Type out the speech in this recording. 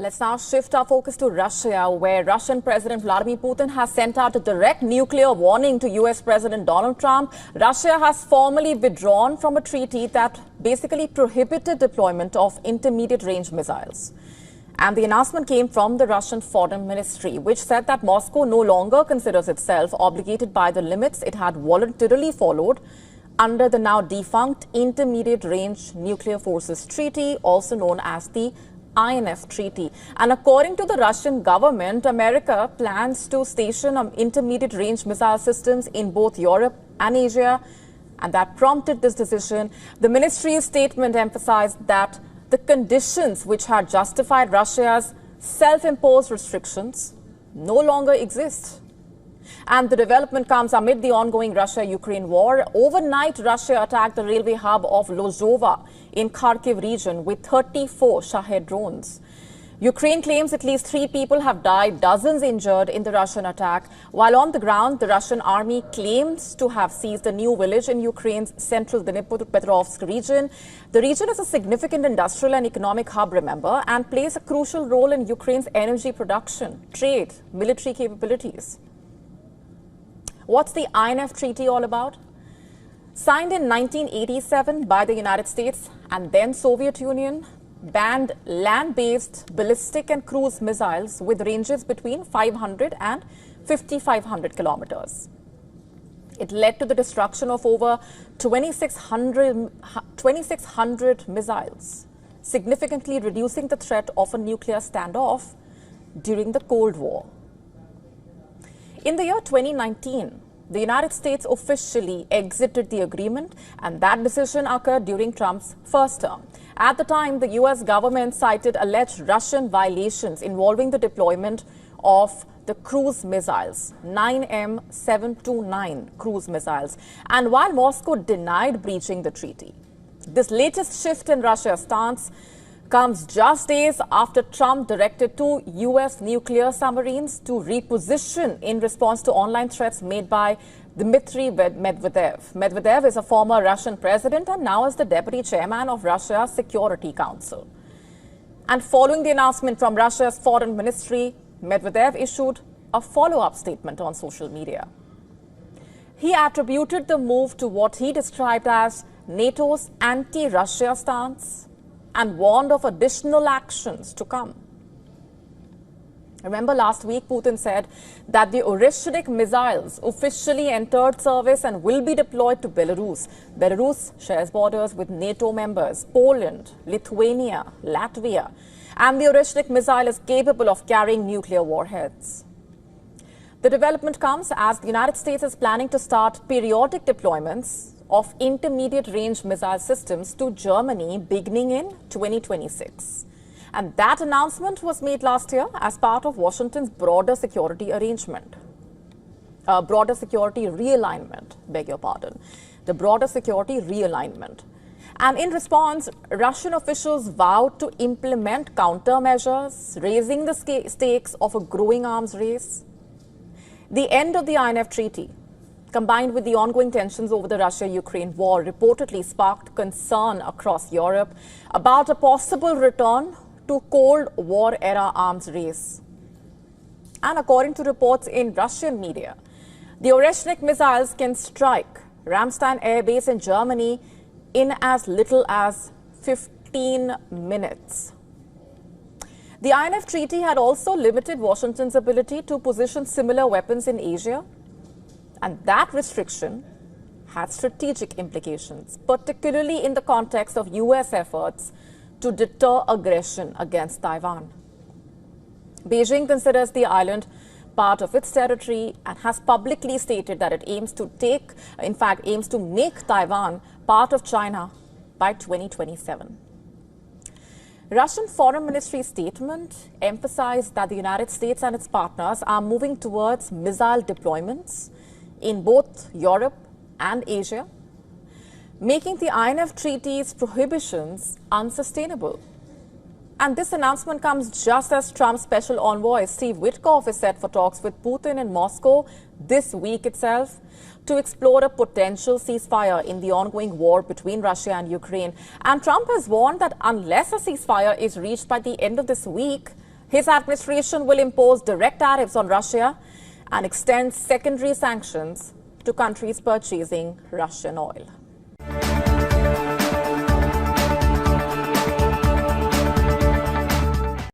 Let's now shift our focus to Russia, where Russian President Vladimir Putin has sent out a direct nuclear warning to US President Donald Trump. Russia has formally withdrawn from a treaty that basically prohibited deployment of intermediate-range missiles. And the announcement came from the Russian Foreign Ministry, which said that Moscow no longer considers itself obligated by the limits it had voluntarily followed under the now defunct Intermediate-Range Nuclear Forces Treaty, also known as the INF Treaty. And according to the Russian government, America plans to station intermediate-range missile systems in both Europe and Asia, and that prompted this decision. The ministry's statement emphasized that the conditions which had justified Russia's self-imposed restrictions no longer exist. And the development comes amid the ongoing Russia-Ukraine war. Overnight, Russia attacked the railway hub of Lozova in Kharkiv region with 34 Shahed drones. Ukraine claims at least 3 people have died, dozens injured in the Russian attack. While on the ground, the Russian army claims to have seized a new village in Ukraine's central Dnipropetrovsk region. The region is a significant industrial and economic hub, remember, and plays a crucial role in Ukraine's energy production, trade, military capabilities. What's the INF Treaty all about? Signed in 1987 by the United States and then Soviet Union, banned land-based ballistic and cruise missiles with ranges between 500 and 5,500 kilometers. It led to the destruction of over 2,600 missiles, significantly reducing the threat of a nuclear standoff during the Cold War. In the year 2019, the United States officially exited the agreement, and that decision occurred during Trump's first term. At the time, the U.S. government cited alleged Russian violations involving the deployment of the cruise missiles, 9M729 cruise missiles. And while Moscow denied breaching the treaty, this latest shift in Russia's stance comes just days after Trump directed 2 U.S. nuclear submarines to reposition in response to online threats made by Dmitry Medvedev. Medvedev is a former Russian president and now is the deputy chairman of Russia's Security Council. And following the announcement from Russia's foreign ministry, Medvedev issued a follow-up statement on social media. He attributed the move to what he described as NATO's anti-Russia stance and warned of additional actions to come. Remember, last week Putin said that the Orishnik missiles officially entered service and will be deployed to Belarus. Belarus shares borders with NATO members Poland, Lithuania, Latvia, and the Orishnik missile is capable of carrying nuclear warheads. The development comes as the United States is planning to start periodic deployments of intermediate-range missile systems to Germany beginning in 2026. And that announcement was made last year as part of Washington's broader security arrangement. Broader security realignment, beg your pardon. The broader security realignment. And in response, Russian officials vowed to implement countermeasures, raising the stakes of a growing arms race. The end of the INF Treaty, combined with the ongoing tensions over the Russia-Ukraine war, reportedly sparked concern across Europe about a possible return to Cold War-era arms race. And according to reports in Russian media, the Oreshnik missiles can strike Ramstein Air Base in Germany in as little as 15 minutes. The INF Treaty had also limited Washington's ability to position similar weapons in Asia, and that restriction had strategic implications, particularly in the context of U.S. efforts to deter aggression against Taiwan. Beijing considers the island part of its territory and has publicly stated that it aims to make Taiwan part of China by 2027. Russian Foreign Ministry statement emphasized that the United States and its partners are moving towards missile deployments in both Europe and Asia, making the INF Treaty's prohibitions unsustainable. And this announcement comes just as Trump's special envoy Steve Witkoff is set for talks with Putin in Moscow this week itself to explore a potential ceasefire in the ongoing war between Russia and Ukraine. And Trump has warned that unless a ceasefire is reached by the end of this week, His administration will impose direct tariffs on Russia and extend secondary sanctions to countries purchasing Russian oil.